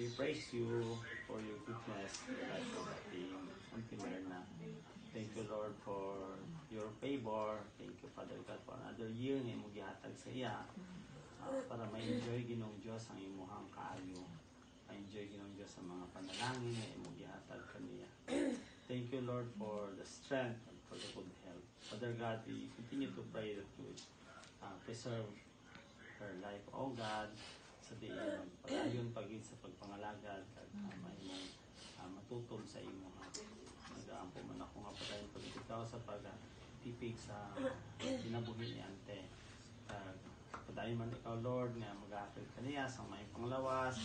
we praise you for your goodness, the life of ating Auntie Myrna. Thank you, Lord, for your favor. Thank you, Father God, for another year na imong gihatag sa iya para ma-enjoy Ginoong Diyos ang imuhang kaayo. Ma-enjoy Ginoong Diyos ang mga panalangin na imong gihatag kaniya. Thank you, Lord, for the strength and for the good health. Father God, we continue to pray that you would preserve her life, O God, sa diin pag-ayon pagin sa pagpangalagad kag may mong matutol sa imo. Nag-aampo man ako nga padayon pag-ikaw sa pag-tipig sa kinabuhi ni Ante. Padayon man ikaw, Lord, nga mag-aakil kaniya sa may panglawas,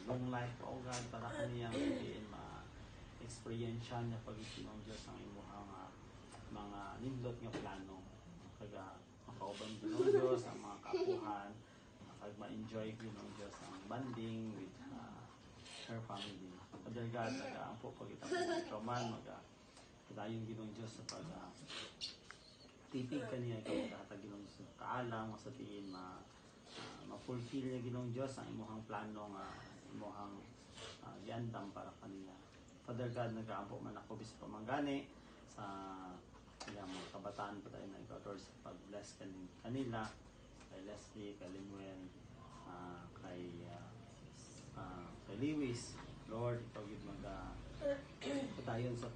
long life, O God, para kaniya diin ma-experiensya niya pag-itinong Diyos ang imuhang mga nindot nga plano. Kaga makauban Ginoong Diyos ang mga kapuhan, kag ma-enjoy Ginoong Diyos ang bonding with her family. Father God, nag-aampo pag ikaw man, padayon Ginoong Diyos sa tipig kaniya, ikaw maghatag Ginoong Diyos sa kaalam, o sa tiin ma-fulfill niya Ginoong Diyos ang imuhang plano nga imuhang giandam para kaniya. Father God, nag-aampo man ako bis pamanggani sa mga kabataan pa tayo na ikaw, Lord, sa pag-bless kanila, kay Leslie, kay Limuel, kay Lewis. Lord, ikaw gid padayon sa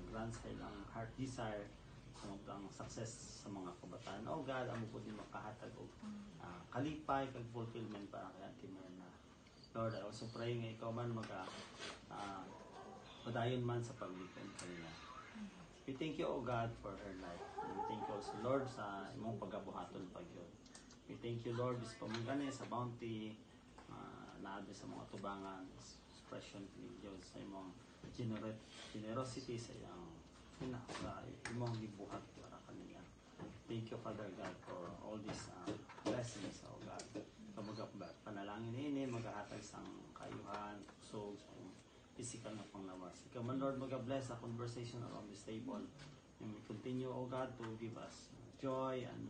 grant sa ilang heart desire ang success sa mga kabataan. Oh God, amo po din makahatag og kalipay kag fulfillment para kay Auntie Myrna. Lord, I also pray nga ikaw man padayon man sa paglikod kanila. We thank you, O God, for her life. We thank you also, Lord, sa imong pagabuhaton pagyon. We thank you, Lord, sa pamangani, sa bounty, naadto sa mga tubangan, expression ni Diyos sa imong generosity sa imong gibuhat para kanila. Thank you, Father God, for all these blessings, O God. Panalangin ini, maghahatag sang kayuhan, so sa physical na panglawas. Ikaw man, Lord, mag-bless the conversation around this table. And we continue, O God, to give us joy and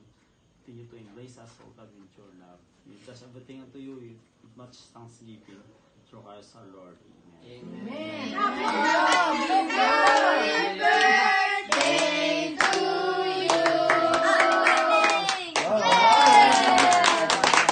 continue to embrace us, O God, with your love. We trust everything unto you with much thanksgiving through Christ our Lord. Amen. Amen. Amen.